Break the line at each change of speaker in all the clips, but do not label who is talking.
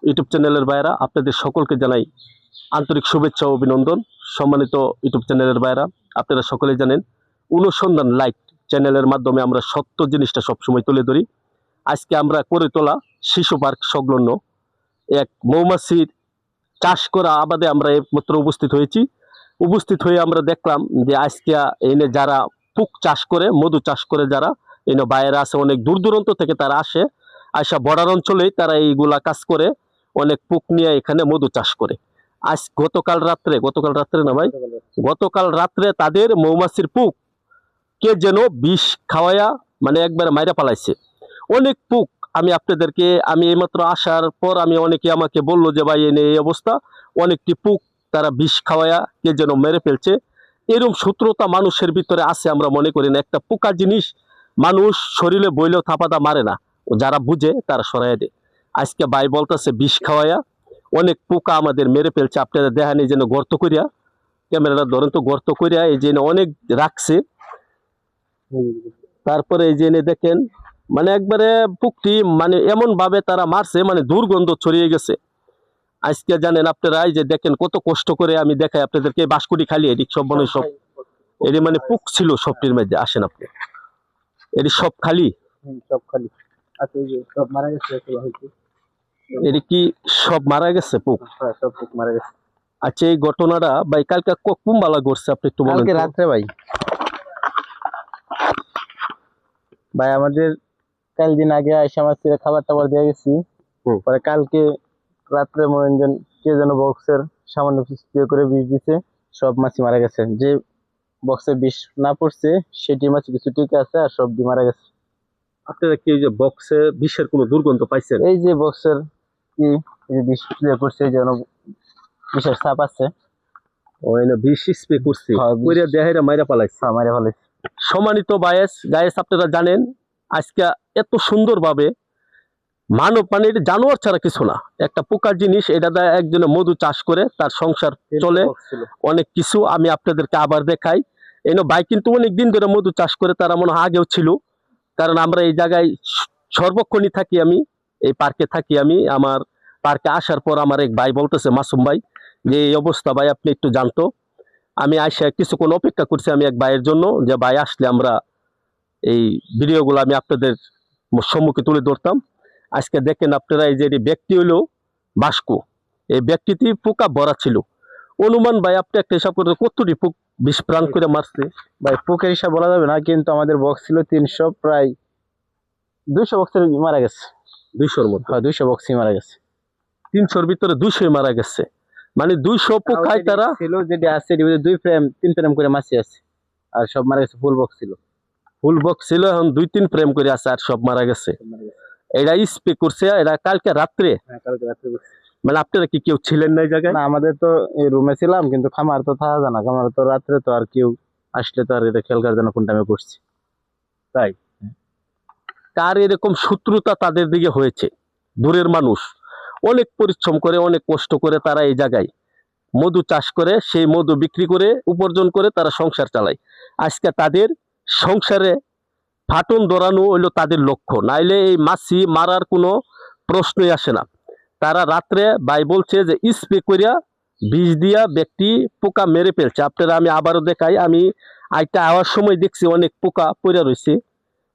YouTube চ্যানেলের ভাইয়েরা, আপনাদের সকলকে জানাই আন্তরিক শুভেচ্ছা ও অভিনন্দন। সম্মানিত ইউটিউব চ্যানেলের ভাইয়েরা, আপনারা সকলে জানেন অনুসন্ধান লাইট চ্যানেলের মাধ্যমে আমরা সত্য জিনিসটা সবসময় তুলে ধরি। আজকে আমরা করে তোলা শিশু পার্ক সংলগ্ন এক মৌমাছির চাষ করা আবাদে আমরা একমাত্র উপস্থিত হয়ে আমরা দেখলাম যে আজকে এনে যারা পুক চাষ করে, মধু চাষ করে, যারা এনে বাইরে আছে, অনেক দূর দূরান্ত থেকে তারা আসা বর্ডার অঞ্চলেই তারা এইগুলা কাজ করে, অনেক পুক নিয়ে এখানে মধু চাষ করে। গতকাল রাত্রে তাদের মৌমাছির পুক কে যেন বিষ খাওয়ায়া মানে একবার মাইরা পালাইছে। অনেক পুক আমি এইমাত্র আসার পর অনেকে আমাকে বললো যে ভাই এনে এই অবস্থা, অনেকটি পুক তারা বিষ খাওয়ায়া কে যেন মেরে ফেলছে। এরকম সূত্রতা মানুষের ভিতরে আছে, আমরা মনে করি না। একটা পোকা জিনিস মানুষ শরীরে বইলেও থাপাদা মারে না, যারা বুঝে তারা সরাই দেয়। আজকে ভাই বলতেছে বিষ খাওয়ায়া অনেক পোকা আমাদের মেরে ফেলছে। আপনারা দেখেন এই যেন গর্ত করিয়া, ক্যামেরাটা ধরেন তো, গর্ত করিয়া এই যে অনেক রাখছে। তারপরে এই যে দেখেন মানে একবারে পুকটি মানে এমন ভাবে তারা মারছে, মানে দুর্গন্ধ ছড়িয়ে গেছে। আজকে জানেন আপনারা এই যে দেখেন কত কষ্ট করে আমি দেখাই আপনাদেরকে, বাঁশকুড়ি খালি এটি সব মানে সব এটি মানে পুক ছিল সবটির মধ্যে। আসেন আপনি, এটি সব খালি এটি কি সব মারা গেছে পুক?
সব পুক মারা গেছে।
আচ্ছা, এই ঘটনাটা ভাই কালকে কুম্বালা করছে, আপনি একটু বলেন।
রাত্রে ভাই আমাদের কাল দিন আগে আইসা মাছের খাবার টাবার দিয়ে গেছি, পরে কালকে রাত্রে মনোরঞ্জন কে যেন বক্সের সামান্য স্প্রে করে বিষ দিছে, সব মাছি মারা গেছে। যে বক্সে বিষ না পড়ছে সেটি মাছ কিছু টিকে আছে, আর সব মারা গেছে।
আপনারা কি যে বক্সে বিষের কোনো দুর্গন্ধ পাইছেন?
এই যে বক্সের কি বিষ স্প্রে করছে, যেন বিষের ছাপ আছে,
ওই না বিষ স্প্রে করছে, কইরা দেহেরা মাইরা পালাইছে। সম্মানিত গায়েস, আপনারা জানেন আজকে এত সুন্দরভাবে মানব মানে এটা জানোয়ার ছাড়া কিছু না, একটা পোকার জিনিস, এটা একজনে মধু চাষ করে তার সংসার চলে অনেক কিছু। আমি আপনাদেরকে আবার দেখাই। ভাই কিন্তু অনেক দিন ধরে মধু চাষ করে, তারা মনে হয় আগেও ছিল, কারণ আমরা এই জায়গায় সর্বক্ষণই থাকি। আমি এই পার্কে থাকি। আমার পার্কে আসার পর আমার এক ভাই বলতেছে, মাসুম ভাই, যে এই অবস্থা ভাই আপনি একটু জানতো। আমি আইসা কিছুক্ষণ অপেক্ষা করছি আমি এক ভাইয়ের জন্য, যে ভাই আসলে আমরা এই ভিডিওগুলো আমি আপনাদের সম্মুখে তুলে ধরতাম। আজকে দেখেন আপনারা, এই যে ব্যক্তি হইল বাস্কু, এই ব্যক্তিটি পোকা ভরা ছিল। অনুমান ভাই আপনি একটা হিসাব করতে কতটি পোক বিষ প্রাণ করে মারছে?
ভাই পোকের হিসাব বলা যাবে না, কিন্তু আমাদের বক্স ছিল 300, প্রায় 200 বক্সের মারা গেছে।
200-র মতো?
হ্যাঁ, 200 বক্সই মারা গেছে।
300-র ভিতরে 200 মারা গেছে, মানে 200 পোকায় তারা
ছিল। যেটি আছে 2 ফ্রেম করে মাছি আছে, আর সব মারা গেছে। ফুল বক্স ছিল,
এখন 2-3 ফ্রেম করে আছে, আর সব মারা গেছে। এটা স্প্রে করছে, এটা কালকে রাত্রে। মানে আপনারা কি কেউ ছিলেন না এই জায়গায়?
না, আমাদের তো এই রুমে ছিলাম, কিন্তু খামার তো থাকা যায় না। খামার তো রাত্রে তো আর কেউ আসলে তো আর এটা খেয়াল করার জন্য কোন টাইমে করছি।
তাই কার এরকম শত্রুতা তাদের দিকে হয়েছে? দূরের মানুষ অনেক পরিশ্রম করে, অনেক কষ্ট করে তারা এই জায়গায় মধু চাষ করে, সেই মধু বিক্রি করে উপার্জন করে তারা সংসার চালায়। আজকে তাদের সংসারে ফাটন ধরানো হইলো তাদের লক্ষ্য, নাইলে এই মাছি মারার কোনো প্রশ্নই আসে না। তারা রাত্রে ভাই বলছে যে স্প্রে করিয়া বিষ দিয়া ব্যক্তি পোকা মেরে ফেলছে। আপনারা আমি আবারও দেখাই, আমি আইটা আওয়ার সময় দেখছি অনেক পোকা পড়ে রয়েছে,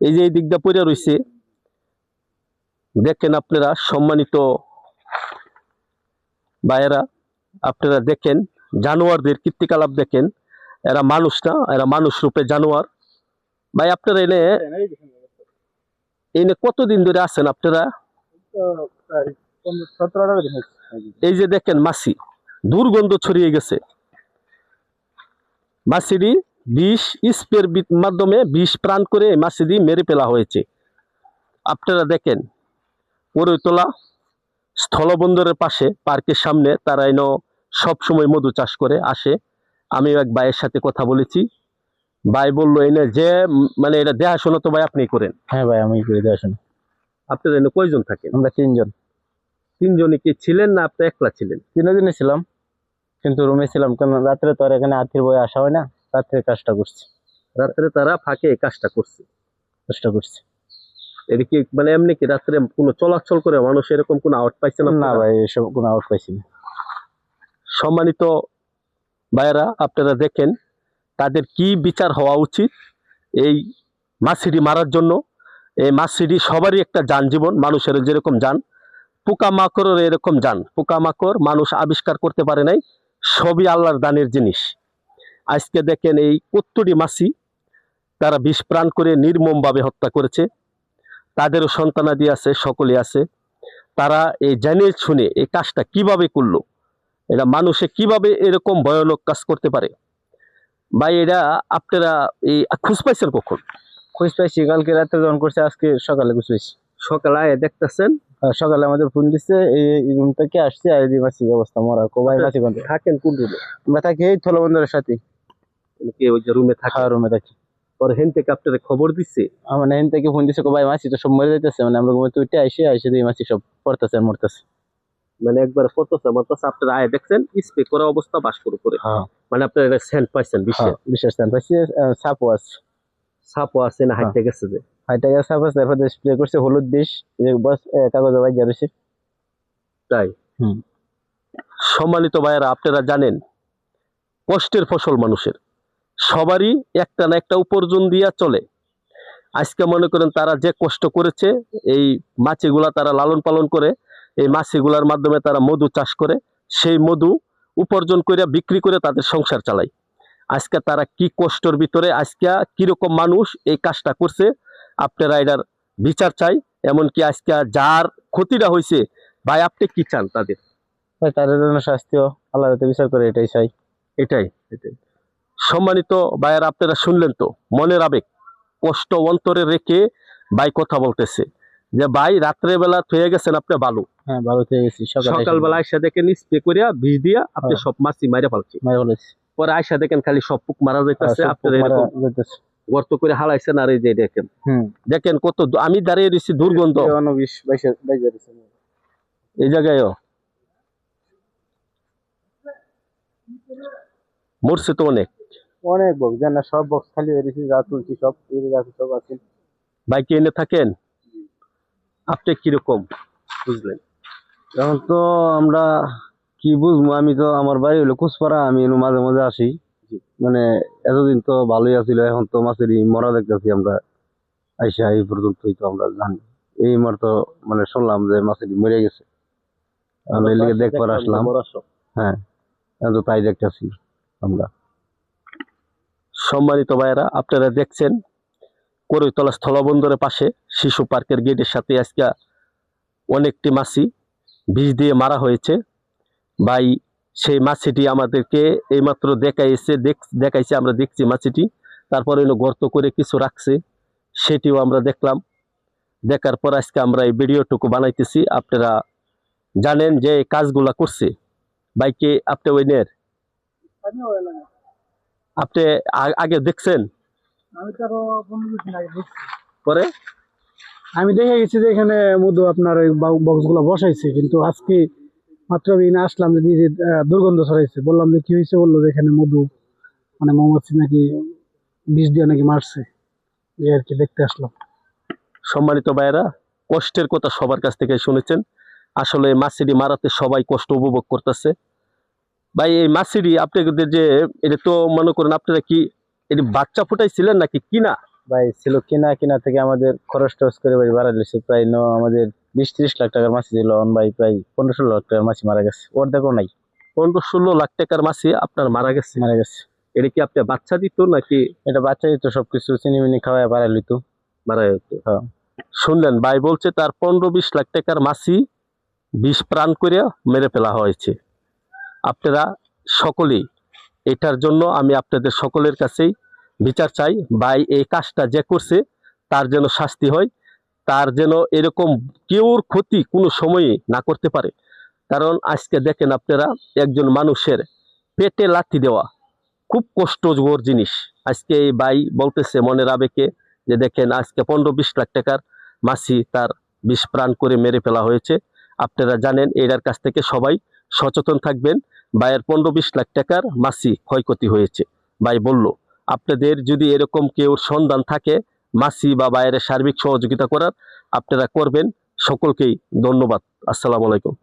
এই যে এই দিকটা পড়ে রয়েছে। দেখেন আপনারা সম্মানিত ভাইয়েরা, আপনারা দেখেন জানোয়ারদের কীর্তিকলাপ দেখেন। এরা মানুষ না, এরা মানুষ রূপে জানোয়ার। ভাই আপনারা এনে কতদিন ধরে আছেন আপনারা? এই যে দেখেন মাছি, দুর্গন্ধ ছড়িয়ে গেছে। মাছিটি বিষ স্প্রের মাধ্যমে বিষ প্রাণ করে মাছিটি মেরে ফেলা হয়েছে। আপনারা দেখেন পরৈতলা স্থলবন্দরের পাশে পার্কের সামনে তারা সবসময় মধু চাষ করে আসে। আমি এক ভাইয়ের সাথে কথা বলেছি, ভাই বললো এনে যে মানে এটা দেখাশোনা তো ভাই আপনি করেন?
হ্যাঁ ভাই, আমি করে দেখাশোনা।
আপনারা এনে কয়জন থাকেন?
আমরা 3 জন।
3 জনই কি ছিলেন না আপনি একলা ছিলেন?
3 জনই ছিলাম, কিন্তু রুমে ছিলাম, কারণ রাত্রে তো আর এখানে আত্মীয় বয়ে আসা হয় না। রাত্রে কাজটা করছি,
রাত্রে তারা ফাঁকে কাজটা করছে। এটা কি মানে এমনি কি রাত্রে কোনো চলাচল করে মানুষ এরকম কোনো আওয়াজ পাইছে না?
না ভাই, এসব কোনো আওয়াজ পাইছি না।
সম্মানিত ভাইয়েরা, আপনারা দেখেন তাদের কি বিচার হওয়া উচিত এই মাছিটি মারার জন্য। এই মাছিটি সবারই একটা যান জীবন, মানুষের যেরকম যান, পোকামাকড়ের এরকম যান। পোকামাকড় মানুষ আবিষ্কার করতে পারে নাই, সবই আল্লাহর দানের জিনিস। আজকে দেখেন এই কত্তুরি মাছি তারা বিষ প্রাণ করে নির্মমভাবে হত্যা করেছে। তাদেরও সন্তানাদি আছে, সকলে আছে। তারা এই জেনে শুনে এই কাজটা কিভাবে করলো, এটা মানুষে কিভাবে এরকম ভয়ানক কাজ করতে পারে? ভাই এটা আপনারা এই খোঁজ পাইছেন কখন?
খোঁজ পাইছি কালকে রাতে যখন করছে, আজকে সকালে খোঁজ পাইছি।
সকালে আয় দেখতেছেন?
সকালে আমাদের ফোন দিচ্ছে, এই রুম থেকে আসছে, আর এই মাছি অবস্থা মরা। কোবাই মাছি কোন
থাকেন কোন রুমে?
আমরা থাকি এই থলবন্দরের সাথে।
কি ওই যে রুমে থাকা?
রুমে থাকি।
পরে হেন থেকে আপনারা খবর দিচ্ছে?
আমার হেন থেকে ফোন দিচ্ছে, কোবাই মাছি তো সব মরে যাইতেছে। মানে আমরা ঘুমে উঠে আইসে এই মাছি সব পড়তেছে আর মরতেছে।
মানে একবার পড়তেছে মরতেছে, আপনারা আয় দেখছেন স্প্রে করা অবস্থা বাস করে। মানে আপনারা এটা সেন্ট পাইছেন?
বিশেষ স্থান পাইছি। সাপও আছে।
সাপও আছে না? হাইটে গেছে যে
হাইটা গেছে সাপ আছে, তারপরে স্প্রে করছে হলুদ বিষ, বস কাগজে বাইজা রয়েছে।
তাই? সম্মানিত ভাইয়েরা, আপনারা জানেন কষ্টের ফসল মানুষের সবারই একটা না একটা উপার্জন দিয়া চলে। আজকে মনে করেন তারা যে কষ্ট করেছে, এই মাছিগুলা তারা লালন পালন করে, এই মাছিগুলার মাধ্যমে তারা মধু চাষ করে, সেই মধু উপার্জন করে বিক্রি করে তাদের সংসার চালায়। আজকে তারা কি কষ্টের ভিতরে, আজকে কিরকম মানুষ এই কাজটা করছে, আপনারা এটার বিচার চাই। এমনকি আজকে যার ক্ষতিটা হয়েছে, ভাই আপনি কি চান তাদের?
তাদের জন্য শাস্তি আল্লাহ বিচার করে, এটাই চাই।
এটাই। সম্মানিত ভাইয়ার, আপনারা শুনলেন তো, মনের আবেগ কষ্ট অন্তরে রেখে ভাই কথা বলতেছে যে ভাই রাত্রে বেলা থয়ে গেছেন আপনি বালু।
হ্যাঁ, বালু থয়ে গেছি।
সকালবেলা আইসা দেখেন স্প্রে করিয়া বিষ দিয়া আপনি সব মাছি মাইরা ফেলছি। পরে আইসা দেখেন খালি সব পোক মারা যাইতেছে, আপনার এরকম গর্ত করে হালাইছেন। আর এই যে দেখেন কত, আমি দাঁড়িয়ে রয়েছি, দুর্গন্ধ এই জায়গায়ও মরছে তো অনেক
বক্স, জান না, সব বক্স খালি হয়ে গেছে, যা তুলছি সব সব আছে।
বাইকে এনে থাকেন আপনি, কিরকম বুঝলেন?
এখন তো আমরা কি বুঝবো, আমি তো, আমার বাড়ি হলো কুচপাড়া, আমি মাঝে মাঝে আসি। মানে এতদিন তো ভালোই আছিল, এখন তো মাছেরই মরা দেখতেছি আমরা। আইসা এই পর্যন্তই তো আমরা জানি। এই মার তো মানে শুনলাম যে মাছেরই মরে গেছে, আমরা এই লিগে দেখবার আসলাম। হ্যাঁ, এখন তো তাই দেখতেছি আমরা।
সম্মানিত ভাইয়েরা, আপনারা দেখছেন করইতলা স্থলবন্দরের পাশে শিশু পার্কের গেটের সাথে আজকে অনেকটি মাছি বিষ দিয়ে মারা হয়েছে। ভাই সেই মাছিটি আমাদেরকে এইমাত্র দেখাইছে, আমরা দেখছি মাছিটি। তারপরে গর্ত করে কিছু রাখছে, সেটিও আমরা দেখলাম। দেখার পর আজকে আমরা এই ভিডিওটুকু বানাইতেছি। আপনারা জানেন যে এই কাজগুলা করছে ভাইকে আপনি ওইনের আপনি আগে দেখছেন? পরে
আমি দেখে গেছি যে এখানে মধু আপনার ওই বক্স গুলা বসাইছে, কিন্তু আজকে মাত্র আমি আসলাম যে নিজে দুর্গন্ধ ছড়াইছে। বললাম যে কি হয়েছে, বললো যে এখানে মধু মানে মৌমাছি নাকি বিষ দিয়ে নাকি মারছে, এই আর কি দেখতে আসলাম।
সম্মানিত ভাইয়েরা, কষ্টের কথা সবার কাছ থেকে শুনেছেন। আসলে মাছিটি মারাতে সবাই কষ্ট উপভোগ করতেছে। ভাই এই মাছিটি আপনাদের যে, এটা তো মনে করেন আপনারা কি এটি বাচ্চা ফুটাইছিলেন নাকি কিনা?
ভাই ছিল কিনা থেকে আমাদের খরচ টরচ করে ভাই বাড়া দিয়েছে। প্রায় আমাদের 20-30 লাখ টাকার মাছি ছিল, ভাই প্রায় 15-16 লাখ টাকার মাছি মারা গেছে, অর্ধেকও নাই।
15-16 লাখ টাকার মাছি আপনার মারা গেছে? এটা কি আপনি বাচ্চা দিত নাকি?
এটা বাচ্চা দিত, সবকিছু চিনিমিনি খাওয়ায় বাড়াই লইত,
মারা যেত। শুনলেন, ভাই বলছে তার 15-20 লাখ টাকার মাছি বিষ প্রাণ করে মেরে ফেলা হয়েছে। আপনারা সকলেই এটার জন্য আমি আপনাদের সকলের কাছেই বিচার চাই। ভাই এই কাজটা যে করছে তার যেন শাস্তি হয়, তার যেন এরকম কেউর ক্ষতি কোনো সময়ে না করতে পারে। কারণ আজকে দেখেন আপনারা, একজন মানুষের পেটে লাথি দেওয়া খুব কষ্টকর জিনিস। আজকে এই ভাই বলতেছে মনের আবেগে যে দেখেন আজকে 15-20 লাখ টাকার মাছি তার বিষ প্রাণ করে মেরে ফেলা হয়েছে। আপনারা জানেন, এটার কাছ থেকে সবাই সচেতন থাকবেন। ভাইয়ের 15-20 লাখ টাকার মাছি ক্ষয়ক্ষতি হয়েছে। ভাই বলল আপনাদের যদি এরকম কেউ সন্ধান থাকে, মাসি বা বাইরের সার্বিক সহযোগিতা করার আপনারা করবেন। সকলকেই ধন্যবাদ। আসসালামু আলাইকুম।